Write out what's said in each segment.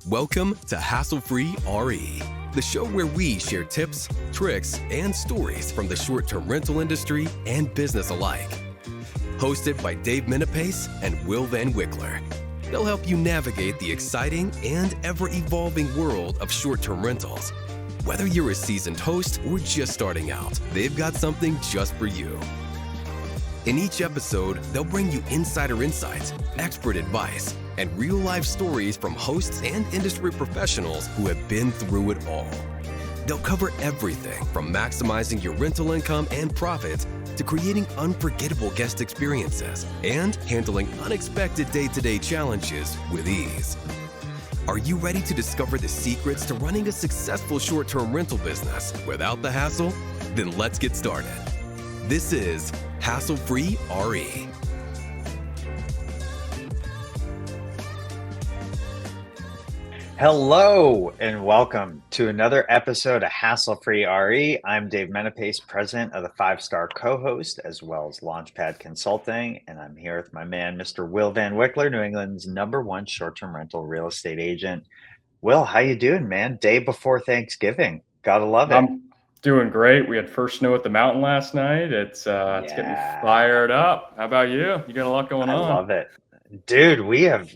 Welcome to Hassle-Free RE, the show where we share tips, tricks, and stories from the short-term rental industry and business alike. Hosted by Dave Minapace and Will Van Wickler. They'll help you navigate the exciting and ever-evolving world of short-term rentals. Whether you're a seasoned host or just starting out, they've got something just for you. In each episode, they'll bring you insider insights, expert advice, and real-life stories from hosts and industry professionals who have been through it all. They'll cover everything from maximizing your rental income and profits to creating unforgettable guest experiences and handling unexpected day-to-day challenges with ease. Are you ready to discover the secrets to running a successful short-term rental business without the hassle? Then let's get started. This is Hassle-Free RE. Hello and welcome to another episode of Hassle-Free RE. I'm Dave Minapace, president of the 5-Star co-host as well as Launchpad Consulting, and I'm here with my man, Mr. Will Van Wickler, New England's #1 short-term rental real estate agent. Will, how you doing, man? Day before Thanksgiving. Gotta love it. I'm doing great. We had first snow at the mountain last night. It's getting me fired up. How about you? You got a lot going on. I love it. Dude, we have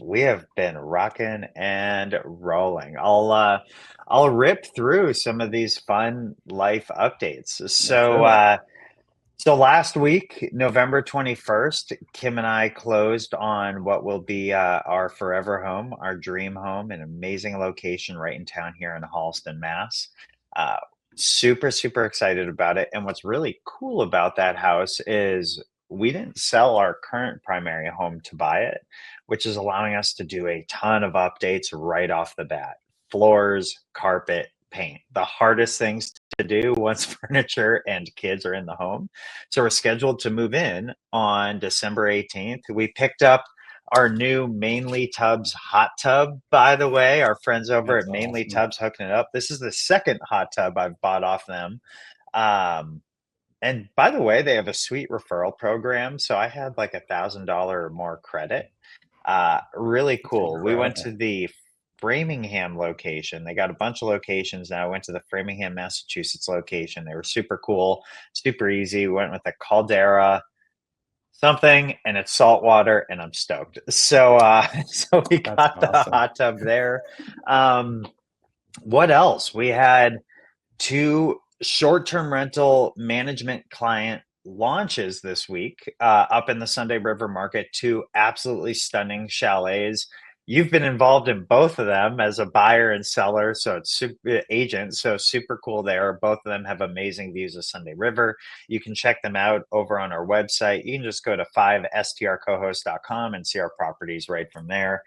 been rocking and rolling. I'll rip through some of these fun life updates. So last week, November 21st, Kim and I closed on what will be our forever home, our dream home, an amazing location right in town here in Halston, Mass. Super excited about it. And what's really cool about that house is we didn't sell our current primary home to buy it, which is allowing us to do a ton of updates right off the bat. Floors, carpet, paint, the hardest things to do once furniture and kids are in the home. So we're scheduled to move in on December 18th. We picked up our new Mainly Tubs hot tub, by the way. Our friends over at Mainly Tubs hooking it up. This is the second hot tub I've bought off them. And by the way, they have a sweet referral program. So I had like $1,000 or more credit. Really cool. We went to the Framingham location. They got a bunch of locations now. I went to the Framingham, Massachusetts location. They were super cool, super easy. We went with the Caldera something, and it's saltwater, and I'm stoked. So we got the hot tub there. What else? We had 2 short-term rental management client launches this week up in the Sunday River market, 2 absolutely stunning chalets. You've been involved in both of them as a buyer and seller, so it's super cool there. Both of them have amazing views of Sunday River. You can check them out over on our website. You can just go to 5strcohost.com and see our properties right from there.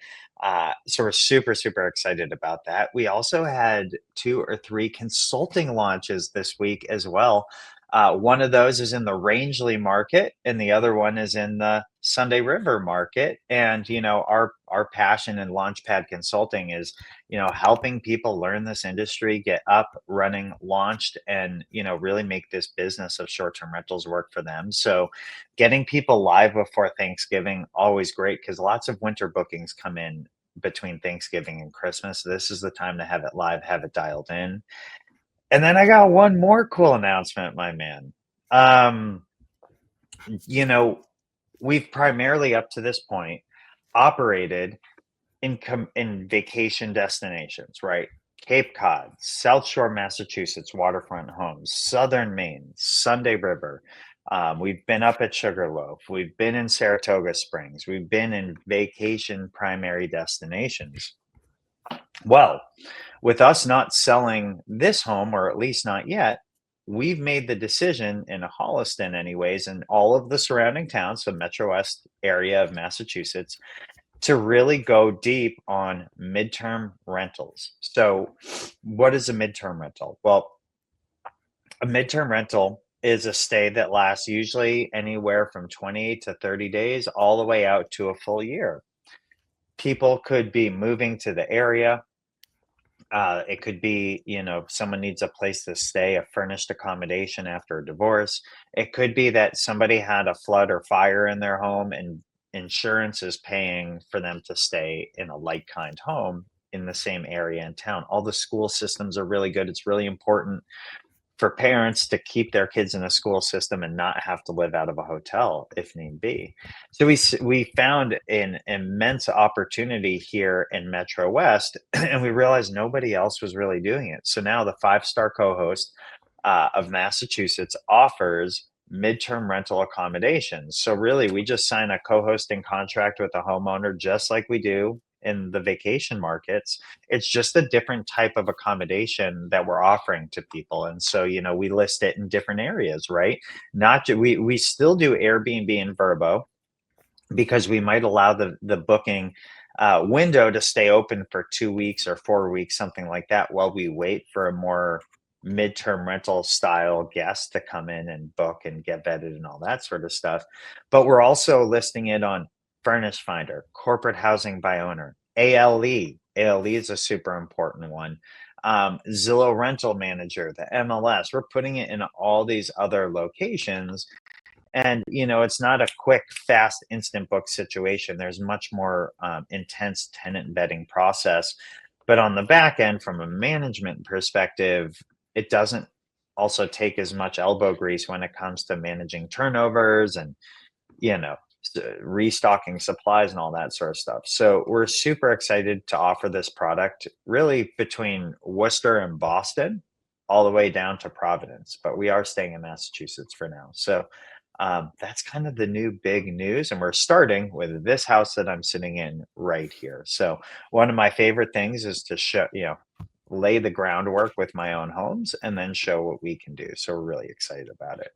So we're super excited about that. We also had 2 or 3 consulting launches this week as well. One of those is in the Rangeley market, and the other one is in the Sunday River market. And, you know, our passion in Launchpad Consulting is, you know, helping people learn this industry, get up, running, launched, and, you know, really make this business of short-term rentals work for them. So getting people live before Thanksgiving, always great, because lots of winter bookings come in between Thanksgiving and Christmas. This is the time to have it live, have it dialed in. And then I got one more cool announcement, my man. You know, we've primarily up to this point operated in vacation destinations, right? Cape Cod, South Shore, Massachusetts, waterfront homes, Southern Maine, Sunday River. We've been up at Sugarloaf. We've been in Saratoga Springs. We've been in vacation primary destinations. Well, with us not selling this home, or at least not yet, we've made the decision in Holliston anyways, and all of the surrounding towns, the Metro West area of Massachusetts, to really go deep on midterm rentals. So what is a midterm rental? Well, a midterm rental is a stay that lasts usually anywhere from 28 to 30 days, all the way out to a full year. People could be moving to the area. It could be, you know, someone needs a place to stay, a furnished accommodation after a divorce. It could be that somebody had a flood or fire in their home and insurance is paying for them to stay in a like kind home. in the same area in town. All the school systems are really good. It's really important for parents to keep their kids in a school system and not have to live out of a hotel if need be. So we found an immense opportunity here in Metro West, and we realized nobody else was really doing it. So now the five-star co-host of Massachusetts offers midterm rental accommodations. So really, we just sign a co-hosting contract with a homeowner, just like we do in the vacation markets. It's just a different type of accommodation that we're offering to people. And so, we list it in different areas, right? Not we still do Airbnb and Verbo, because we might allow the booking window to stay open for 2 weeks or 4 weeks, something like that, while we wait for a more midterm rental style guest to come in and book and get vetted and all that sort of stuff. But we're also listing it on Furnish Finder, Corporate Housing by Owner, ALE. ALE is a super important one. Zillow Rental Manager, the MLS. We're putting it in all these other locations. And, it's not a quick, fast, instant book situation. There's much more intense tenant vetting process. But on the back end, from a management perspective, it doesn't also take as much elbow grease when it comes to managing turnovers and, restocking supplies and all that sort of stuff. So we're super excited to offer this product really between Worcester and Boston, all the way down to Providence. But we are staying in Massachusetts for now. So that's kind of the new big news. And we're starting with this house that I'm sitting in right here. So one of my favorite things is to show, lay the groundwork with my own homes and then show what we can do. So we're really excited about it.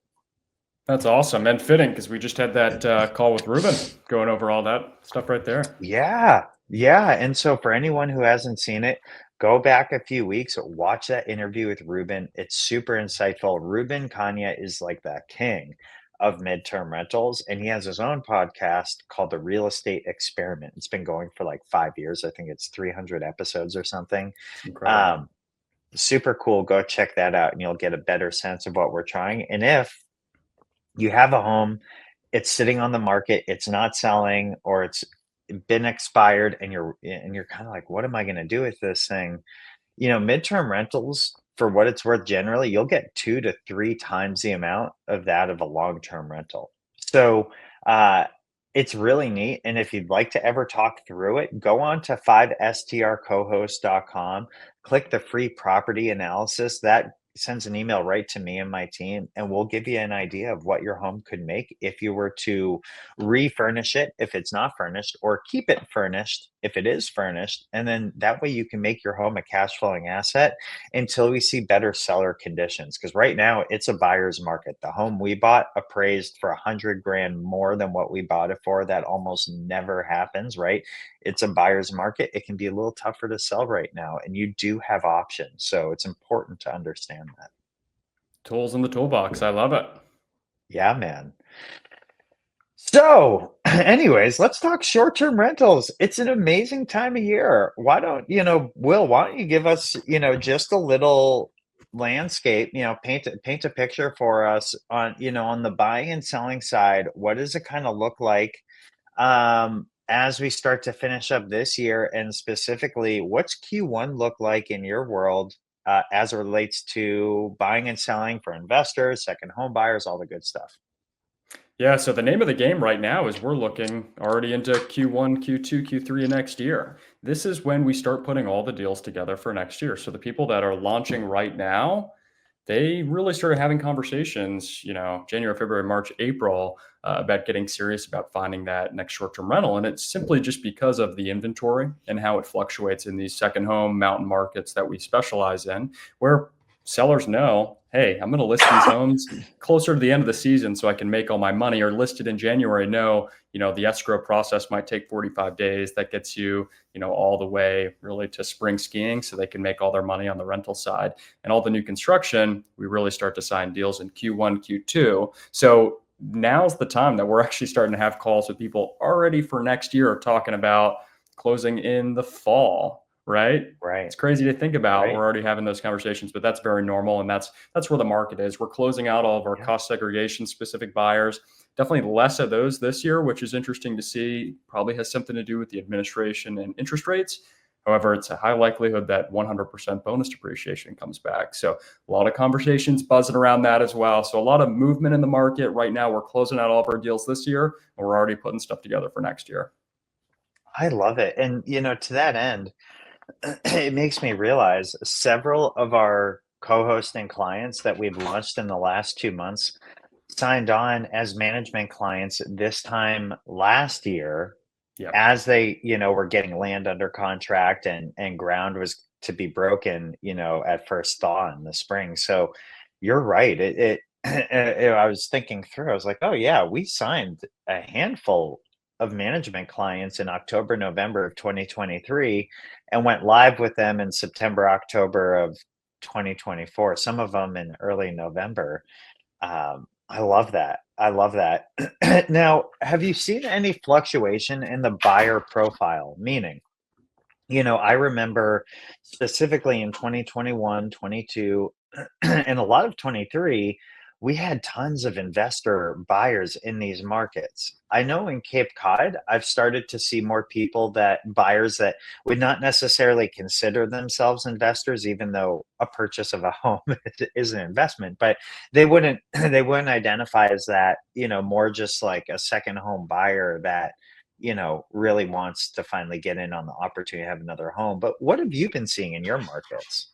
That's awesome and fitting, because we just had that call with Ruben going over all that stuff right there. Yeah. And so for anyone who hasn't seen it, go back a few weeks, watch that interview with Ruben. It's super insightful. Ruben Kanya is like the king of midterm rentals, and he has his own podcast called The Real Estate Experiment. It's been going for like 5 years. I think it's 300 episodes or something. Incredible. Super cool. Go check that out and you'll get a better sense of what we're trying. And if you have a home, it's sitting on the market, it's not selling, or it's been expired, and you're kind of like, what am I going to do with this thing? Midterm rentals, for what it's worth, generally you'll get 2 to 3 times the amount of that of a long-term rental. So it's really neat. And if you'd like to ever talk through it, go on to 5strcohost.com, click the free property analysis. That sends an email right to me and my team, and we'll give you an idea of what your home could make if you were to refurnish it if it's not furnished, or keep it furnished if it is furnished. And then that way you can make your home a cash flowing asset until we see better seller conditions. Because right now it's a buyer's market. The home we bought appraised for $100,000 more than what we bought it for. That almost never happens, right? It's a buyer's market. It can be a little tougher to sell right now, and you do have options. So it's important to understand that. Tools in the toolbox. I love it. Yeah, man. So anyways, let's talk short-term rentals. It's an amazing time of year. Why don't, Will, why don't you give us, just a little landscape, paint a picture for us on, on the buying and selling side. What does it kind of look like as we start to finish up this year? And specifically, what's Q1 look like in your world as it relates to buying and selling for investors, second home buyers, all the good stuff? Yeah, so the name of the game right now is we're looking already into Q1, Q2, Q3 of next year. This is when we start putting all the deals together for next year. So the people that are launching right now, they really started having conversations, January, February, March, April, about getting serious about finding that next short-term rental. And it's simply just because of the inventory and how it fluctuates in these second home mountain markets that we specialize in, where sellers know, hey, I'm going to list these homes closer to the end of the season so I can make all my money, or listed in January. No, the escrow process might take 45 days. That gets you, all the way really to spring skiing, so they can make all their money on the rental side. And all the new construction, we really start to sign deals in Q1, Q2. So now's the time that we're actually starting to have calls with people already for next year, talking about closing in the fall. Right. It's crazy to think about. We're already having those conversations, but that's very normal. And that's where the market is. We're closing out all of our cost segregation specific buyers. Definitely less of those this year, which is interesting to see. Probably has something to do with the administration and interest rates. However, it's a high likelihood that 100% bonus depreciation comes back. So a lot of conversations buzzing around that as well. So a lot of movement in the market right now. We're closing out all of our deals this year, and we're already putting stuff together for next year. I love it. And, to that end, it makes me realize several of our co-hosting clients that we've launched in the last 2 months signed on as management clients this time last year Yep. as they, were getting land under contract and ground was to be broken, at first thaw in the spring. So you're right. I was thinking through, I was like, oh yeah, we signed a handful of management clients in October, November of 2023 and went live with them in September, October of 2024, some of them in early November. I love that. I love that. Now, have you seen any fluctuation in the buyer profile? Meaning, I remember specifically in 2021, 22, and a lot of 23, we had tons of investor buyers in these markets. I know in Cape Cod, I've started to see more people that buyers that would not necessarily consider themselves investors, even though a purchase of a home is an investment, but they wouldn't identify as that, more just like a second home buyer that really wants to finally get in on the opportunity to have another home. But what have you been seeing in your markets?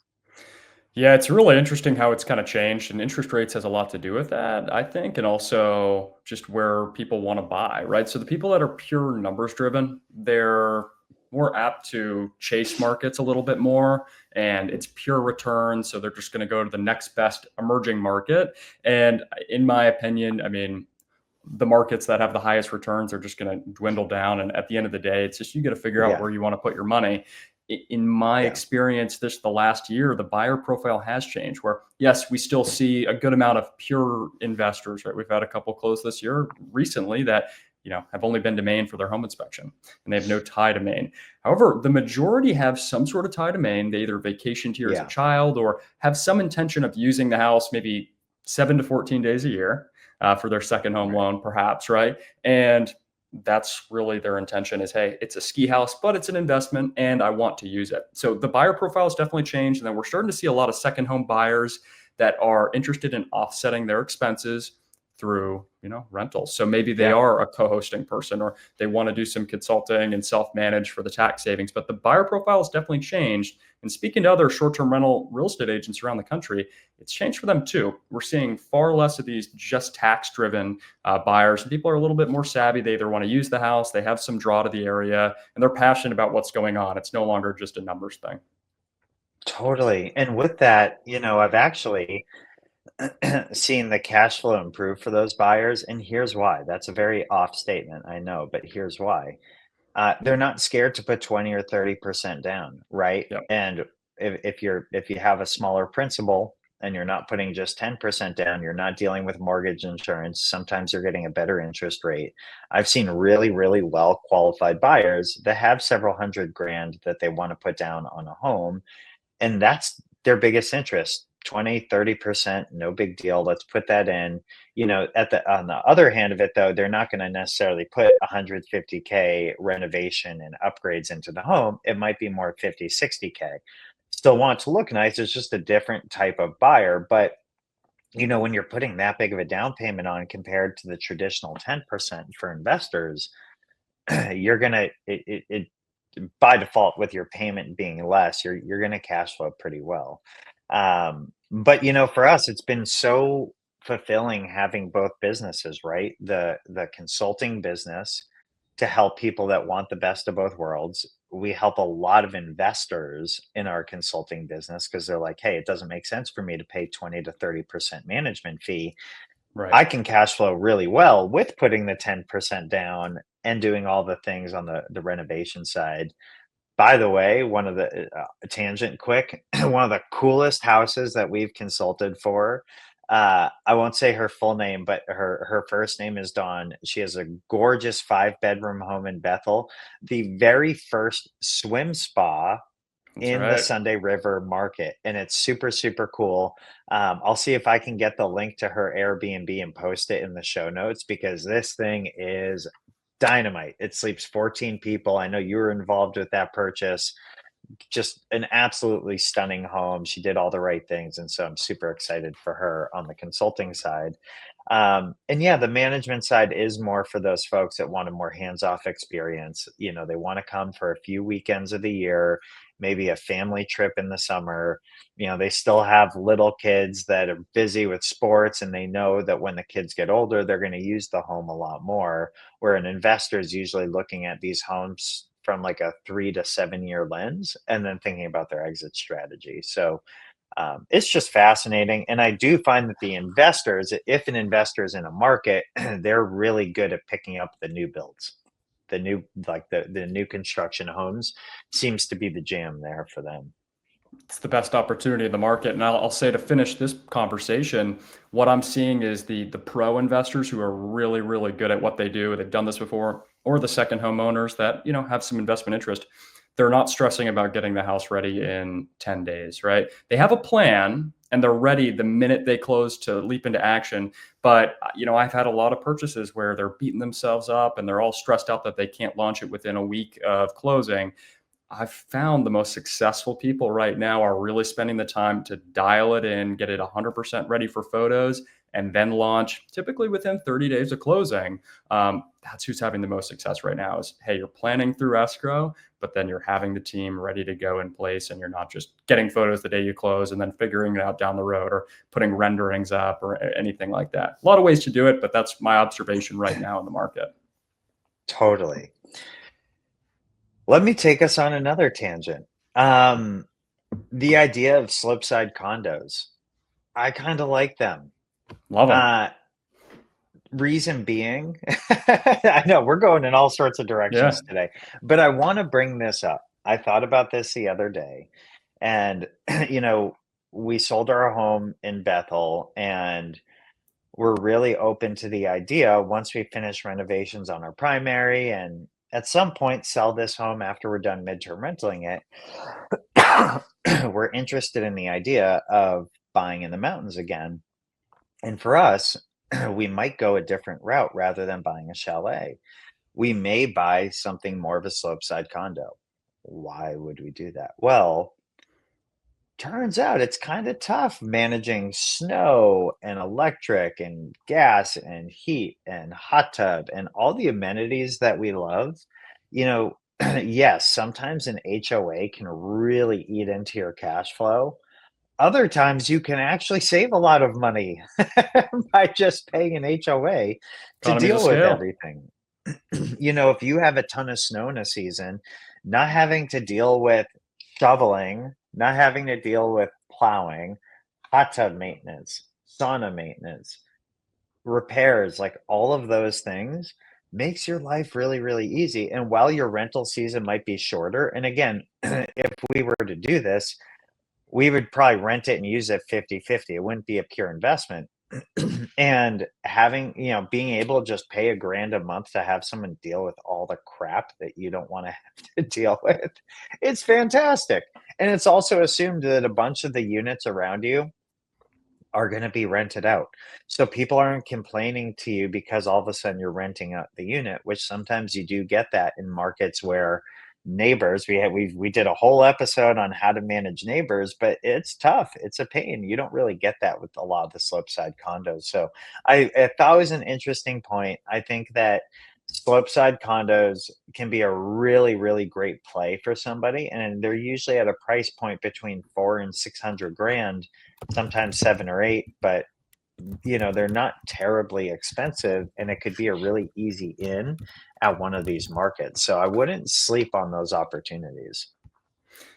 Yeah, it's really interesting how it's kind of changed, and interest rates has a lot to do with that, I think, and also just where people want to buy, right? So the people that are pure numbers driven, they're more apt to chase markets a little bit more, and it's pure return. So they're just going to go to the next best emerging market. And in my opinion, I mean, the markets that have the highest returns are just going to dwindle down. And at the end of the day, it's just you got to figure out Yeah, where you want to put your money. In my yeah, experience, the last year, the buyer profile has changed. Where yes, we still see a good amount of pure investors. Right, we've had a couple close this year recently that have only been to Maine for their home inspection, and they have no tie to Maine. However, the majority have some sort of tie to Maine. They either vacationed here as a yeah. child or have some intention of using the house maybe 7 to 14 days a year for their second home Right. loan, perhaps, right? And that's really their intention is, hey, it's a ski house, but it's an investment and I want to use it. So the buyer profile has definitely changed. And then we're starting to see a lot of second home buyers that are interested in offsetting their expenses through, rentals. So maybe they Yeah. are a co-hosting person or they want to do some consulting and self-manage for the tax savings, but the buyer profile has definitely changed. And speaking to other short-term rental real estate agents around the country, it's changed for them too. We're seeing far less of these just tax-driven buyers. And people are a little bit more savvy. They either want to use the house, they have some draw to the area, and they're passionate about what's going on. It's no longer just a numbers thing. Totally. And with that, I've actually seen the cash flow improve for those buyers. And here's why. That's a very off statement, I know, but here's why. They're not scared to put 20 or 30% down, right? Yep. And if you have a smaller principal and you're not putting just 10% down, you're not dealing with mortgage insurance. Sometimes you're getting a better interest rate. I've seen really, really well qualified buyers that have several hundred grand that they want to put down on a home, and that's their biggest interest. 20, 30%, no big deal, let's put that in. At the on the other hand of it, though, they're not going to necessarily put 150K renovation and upgrades into the home. It might be more 50, 60K. Still want it to look nice, it's just a different type of buyer. But when you're putting that big of a down payment on compared to the traditional 10% for investors, you're gonna it by default, with your payment being less, you're going to cash flow pretty well. But for us, it's been so fulfilling having both businesses, right? The consulting business to help people that want the best of both worlds. We help a lot of investors in our consulting business because they're like, hey, it doesn't make sense for me to pay 20 to 30% management fee. Right. I can cash flow really well with putting the 10% down and doing all the things on the renovation side. By the way, one of the tangent quick, one of the coolest houses that we've consulted for. I won't say her full name, but her first name is Dawn. She has a gorgeous 5 bedroom home in Bethel, the very first swim spa That's in the right. Sunday River market, and it's super, super cool. I'll see if I can get the link to her Airbnb and post it in the show notes because this thing is dynamite. It sleeps 14 people. I know you were involved with that purchase. just an absolutely stunning home. She did all the right things, and so I'm super excited for her on the consulting side. And yeah, the management side is more for those folks that want a more hands-off experience. They want to come for a few weekends of the year, maybe a family trip in the summer. They still have little kids that are busy with sports, and they know that when the kids get older, they're going to use the home a lot more. Where an investor is usually looking at these homes from like a 3 to 7 year lens and then thinking about their exit strategy. So it's just fascinating. And I do find that the investors, if an investor is in a market, they're really good at picking up the new builds. The new construction homes seems to be the jam there for them. It's the best opportunity in the market. And I'll say, to finish this conversation, what I'm seeing is the pro investors who are really, really good at what they do. They've done this before, or the second homeowners that, have some investment interest. They're not stressing about getting the house ready in 10 days, right? They have a plan and they're ready the minute they close to leap into action. But, I've had a lot of purchases where they're beating themselves up and they're all stressed out that they can't launch it within a week of closing. I've found the most successful people right now are really spending the time to dial it in, get it 100% ready for photos, and then launch typically within 30 days of closing. That's who's having the most success right now is, hey, you're planning through escrow, but then you're having the team ready to go in place, and you're not just getting photos the day you close and then figuring it out down the road or putting renderings up or anything like that. A lot of ways to do it, but that's my observation right now in the market. Totally. Let me take us on another tangent. The idea of slopeside condos. I kind of like them. Love them. Reason being, I know we're going in all sorts of directions today, but I want to bring this up. I thought about this the other day, and we sold our home in Bethel, and we're really open to the idea once we finish renovations on our primary and at some point sell this home after we're done midterm rentaling it. We're interested in the idea of buying in the mountains again. And for us, we might go a different route rather than buying a chalet. We may buy something more of a slopeside condo. Why would we do that? Well, turns out it's kind of tough managing snow and electric and gas and heat and hot tub and all the amenities that we love. Yes, sometimes an HOA can really eat into your cash flow. Other times you can actually save a lot of money by just paying an HOA to Economies of deal with scale. everything. If you have a ton of snow in a season, not having to deal with shoveling, not having to deal with plowing, hot tub maintenance, sauna maintenance, repairs, like all of those things makes your life really, really easy. And while your rental season might be shorter, and again, if we were to do this, we would probably rent it and use it 50-50. It wouldn't be a pure investment. And having, being able to just pay $1,000 a month to have someone deal with all the crap that you don't want to have to deal with, it's fantastic. And it's also assumed that a bunch of the units around you are going to be rented out. So people aren't complaining to you because all of a sudden you're renting out the unit, which sometimes you do get that in markets where neighbors, we did a whole episode on how to manage neighbors, but it's tough. It's a pain. You don't really get that with a lot of the slopeside condos. So I thought it was an interesting point. I think that slopeside condos can be a really, really great play for somebody, and they're usually at a price point between 400 and 600 grand, sometimes 7 or 8, but they're not terribly expensive, and it could be a really easy in at one of these markets. So I wouldn't sleep on those opportunities.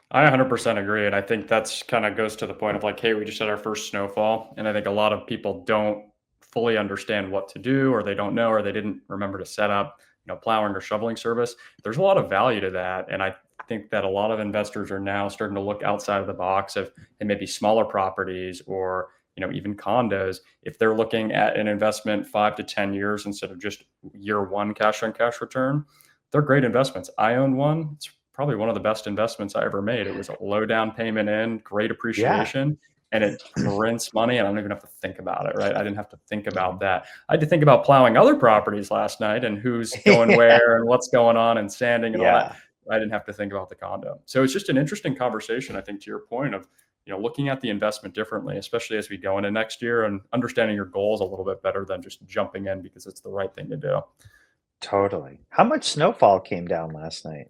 I 100% agree. And I think that's kind of goes to the point of like, hey, we just had our first snowfall. And I think a lot of people don't fully understand what to do, or they don't know, or they didn't remember to set up, plowing or shoveling service. There's a lot of value to that. And I think that a lot of investors are now starting to look outside of the box of, and maybe smaller properties or, even condos. If they're looking at an investment 5 to 10 years instead of just year one cash on cash return, they're great investments. I own one. It's probably one of the best investments I ever made. It was a low down payment in, great appreciation, and it prints money. And I don't even have to think about it, right? I didn't have to think about that. I had to think about plowing other properties last night and who's going where and what's going on and sanding and all that. I didn't have to think about the condo. So it's just an interesting conversation, I think, to your point of, looking at the investment differently, especially as we go into next year, and understanding your goals a little bit better than just jumping in because it's the right thing to do. Totally. How much snowfall came down last night?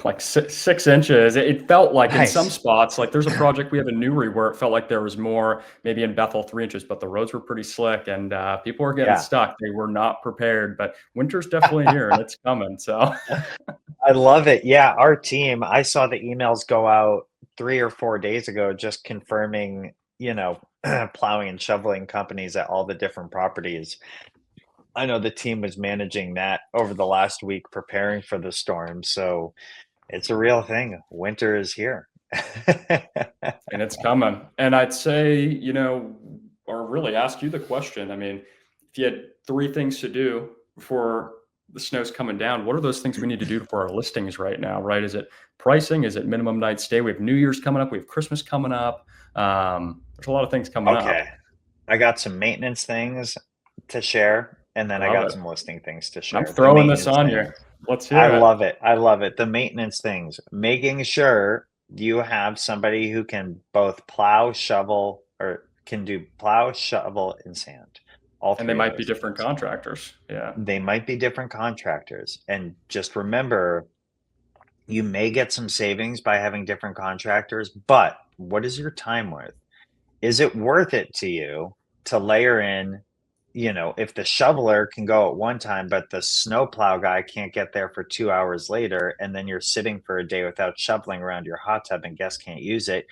Like 6 inches. It felt like in some Nice. spots, like there's a project we have in Newry where it felt like there was more, maybe in Bethel 3 inches, but the roads were pretty slick and people were getting Yeah. stuck. They were not prepared, but winter's definitely here and it's coming. So I love it. Yeah, our team, I saw the emails go out 3 or 4 days ago just confirming, plowing and shoveling companies at all the different properties. I know the team was managing that over the last week, preparing for the storm. So it's a real thing. Winter is here. and it's coming. And I'd say, or really ask you the question. I mean, if you had 3 things to do before the snow's coming down, what are those things we need to do for our listings right now, right? Is it pricing? Is it minimum night stay? We have New Year's coming up. We have Christmas coming up. There's a lot of things coming Okay. up. I got some maintenance things to share, and then I Love got it. some listing things to I'm share. The throwing this maintenance on you. things. Let's I hear it. love it. I love it. The maintenance things, making sure you have somebody who can both plow, shovel, or can do plow, shovel, and sand. All And they three of might be those different things. contractors. Yeah. They might be different contractors. And just remember, you may get some savings by having different contractors, but what is your time worth? Is it worth it to you to layer in, if the shoveler can go at one time, but the snowplow guy can't get there for 2 hours later, and then you're sitting for a day without shoveling around your hot tub and guests can't use it,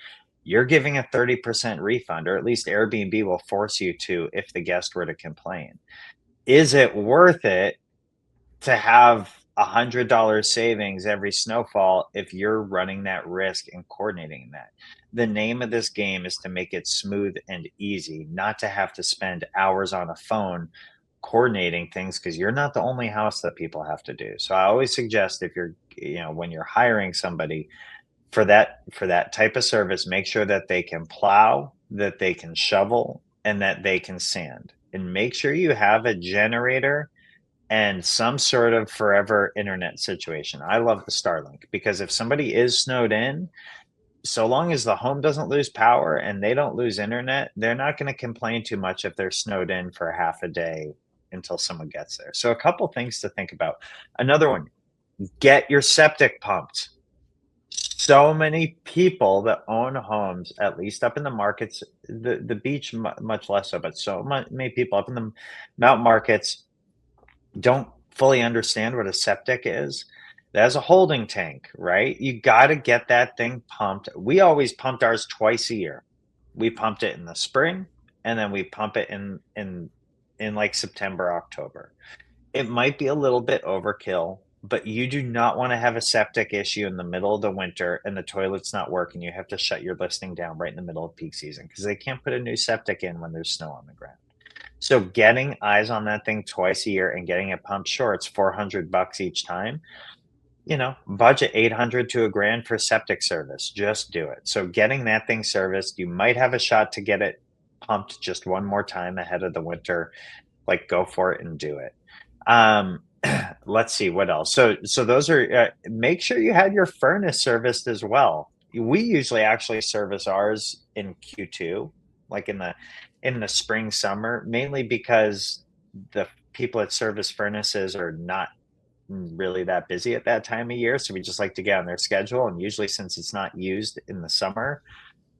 you're giving a 30% refund, or at least Airbnb will force you to if the guest were to complain. Is it worth it to have $100 savings every snowfall if you're running that risk and coordinating that? The name of this game is to make it smooth and easy, not to have to spend hours on a phone coordinating things, because you're not the only house that people have to do. So I always suggest, if you're, when you're hiring somebody for that type of service, make sure that they can plow, that they can shovel, and that they can sand. And make sure you have a generator and some sort of forever internet situation. I love the Starlink, because if somebody is snowed in, so long as the home doesn't lose power and they don't lose internet, they're not going to complain too much if they're snowed in for half a day until someone gets there. So a couple things to think about. Another one, get your septic pumped. So many people that own homes, at least up in the markets, the beach much less so, but many people up in the mountain markets don't fully understand what a septic is. That's a holding tank, right? You got to get that thing pumped. We always pumped ours twice a year. We pumped it in the spring, and then we pump it in like September, October. It might be a little bit overkill, but you do not want to have a septic issue in the middle of the winter and the toilet's not working. You have to shut your listing down right in the middle of peak season, because they can't put a new septic in when there's snow on the ground. So getting eyes on that thing twice a year and getting it pumped, sure, it's $400 each time. Budget 800 to $1,000 for septic service. Just do it. So getting that thing serviced, you might have a shot to get it pumped just one more time ahead of the winter. Like, go for it and do it. Let's see what else. So those are. Make sure you had your furnace serviced as well. We usually actually service ours in Q2, like in the spring, summer, mainly because the people that service furnaces are not really that busy at that time of year. So we just like to get on their schedule. And usually, since it's not used in the summer,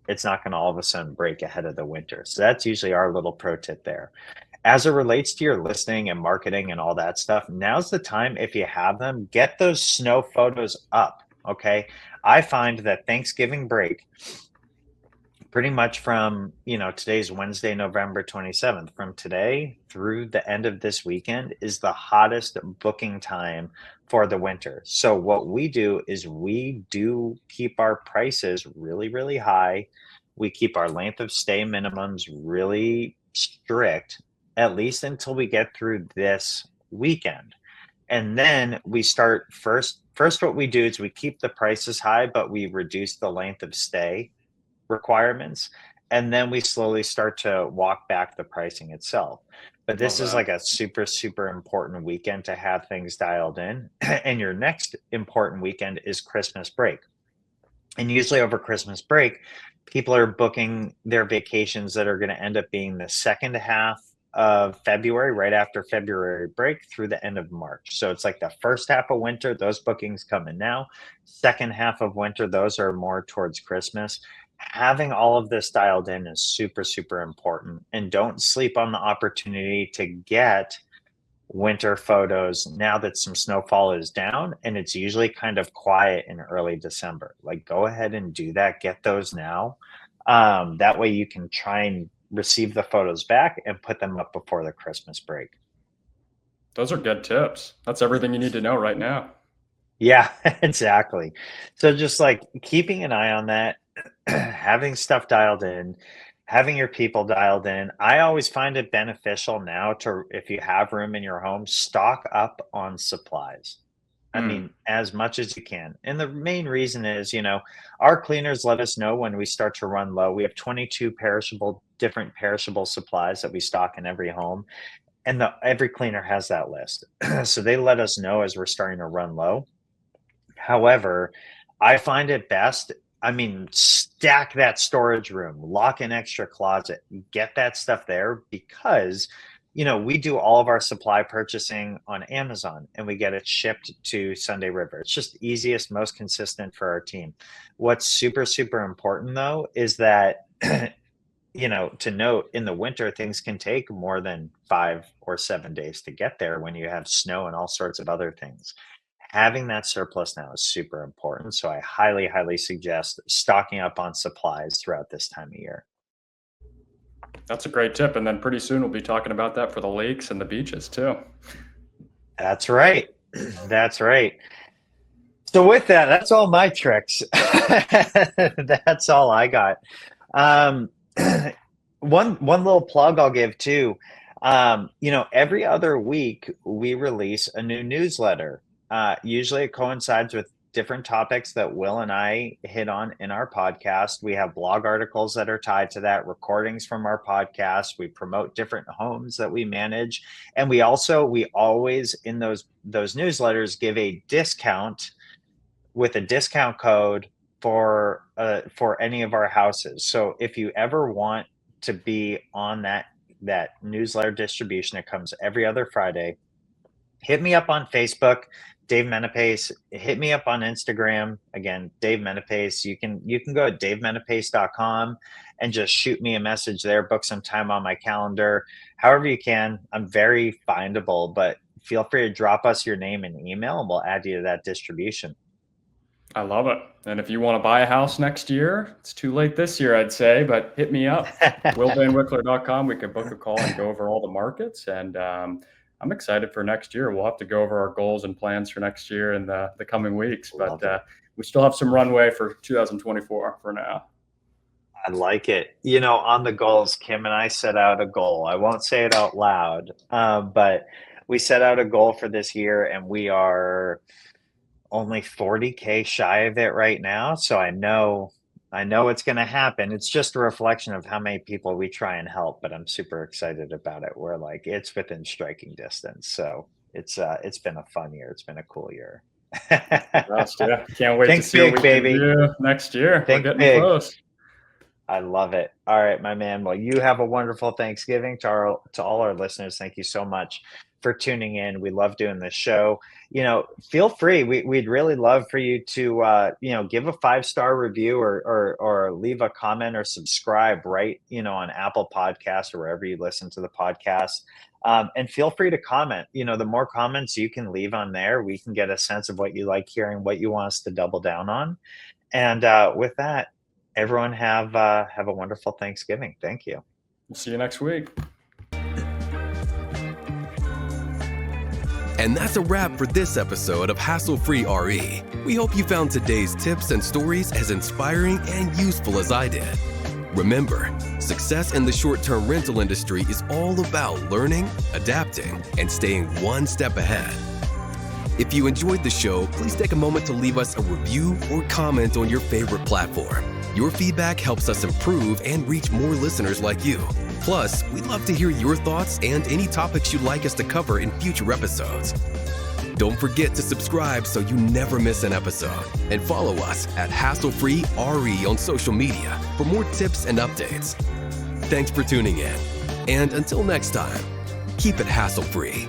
it's not going to all of a sudden break ahead of the winter. So that's usually our little pro tip there. As it relates to your listing and marketing and all that stuff, now's the time, if you have them, get those snow photos up. Okay. I find that Thanksgiving break, pretty much from, today's Wednesday, November 27th, from today through the end of this weekend, is the hottest booking time for the winter. So what we do is we do keep our prices really, really high. We keep our length of stay minimums really strict, at least until we get through this weekend. And then we start first, what we do is we keep the prices high, but we reduce the length of stay requirements, and then we slowly start to walk back the pricing itself. But Love this is that. like a super, super important weekend to have things dialed in. And your next important weekend is Christmas break. And usually over Christmas break, people are booking their vacations that are going to end up being the second half of February, right after February break through the end of March. So it's like the first half of winter, those bookings come in now. Second half of winter, those are more towards Christmas. Having all of this dialed in is super, super important. And don't sleep on the opportunity to get winter photos now that some snowfall is down, and it's usually kind of quiet in early December. Like, go ahead and do that. Get those now. That way you can try and receive the photos back and put them up before the Christmas break. Those are good tips. That's everything you need to know right now. Yeah, exactly. So just like keeping an eye on that, having stuff dialed in, having your people dialed in. I always find it beneficial now to, if you have room in your home, stock up on supplies. I Mm. mean, as much as you can. And the main reason is, our cleaners let us know when we start to run low. We have 22 different perishable supplies that we stock in every home. And every cleaner has that list. So they let us know as we're starting to run low. However, I find it best. I mean, stack that storage room, lock an extra closet, get that stuff there because, we do all of our supply purchasing on Amazon and we get it shipped to Sunday River. It's just easiest, most consistent for our team. What's super, super important though is that, to note in the winter, things can take more than 5 or 7 days to get there when you have snow and all sorts of other things. Having that surplus now is super important. So I highly, highly suggest stocking up on supplies throughout this time of year. That's a great tip. And then pretty soon we'll be talking about that for the lakes and the beaches too. That's right. That's right. So with that, that's all my tricks. That's all I got. Um, one little plug I'll give too. Every other week we release a new newsletter. Usually it coincides with different topics that Will and I hit on in our podcast. We have blog articles that are tied to that, recordings from our podcast. We promote different homes that we manage. And we always in those newsletters give a discount with a discount code for any of our houses. So if you ever want to be on that newsletter distribution, it comes every other Friday. Hit me up on Facebook, Dave Menapace. Hit me up on Instagram, again, Dave Menapace. You can go to davemenapace.com and just shoot me a message there, book some time on my calendar. However you can. I'm very findable, but feel free to drop us your name and email and we'll add you to that distribution. I love it. And if you want to buy a house next year, it's too late this year, I'd say, but hit me up. willvanwickler.com. We can book a call and go over all the markets. And I'm excited for next year. We'll have to go over our goals and plans for next year in the coming weeks, but we still have some runway for 2024 for now. I like it. On the goals, Kim and I set out a goal. I won't say it out loud, but we set out a goal for this year and we are only 40K shy of it right now. So I know it's going to happen. It's just a reflection of how many people we try and help, but I'm super excited about it. We're like, it's within striking distance. So it's been a fun year. It's been a cool year. Yeah. Can't wait Think to see big, what we baby. can do next year. Think We're getting big. close. I love it. All right, my man. Well, you have a wonderful Thanksgiving. To all our listeners, thank you so much for tuning in. We love doing this show. Feel free. We'd really love for you to give a 5-star review or leave a comment or subscribe right on Apple Podcasts or wherever you listen to the podcast. And feel free to comment. The more comments you can leave on there, we can get a sense of what you like hearing, what you want us to double down on. And with that, everyone have a wonderful Thanksgiving. Thank you. We'll see you next week. And that's a wrap for this episode of Hassle-Free RE. We hope you found today's tips and stories as inspiring and useful as I did. Remember, success in the short-term rental industry is all about learning, adapting, and staying one step ahead. If you enjoyed the show, please take a moment to leave us a review or comment on your favorite platform. Your feedback helps us improve and reach more listeners like you. Plus, we'd love to hear your thoughts and any topics you'd like us to cover in future episodes. Don't forget to subscribe so you never miss an episode. And follow us at HassleFreeRE on social media for more tips and updates. Thanks for tuning in. And until next time, keep it hassle-free.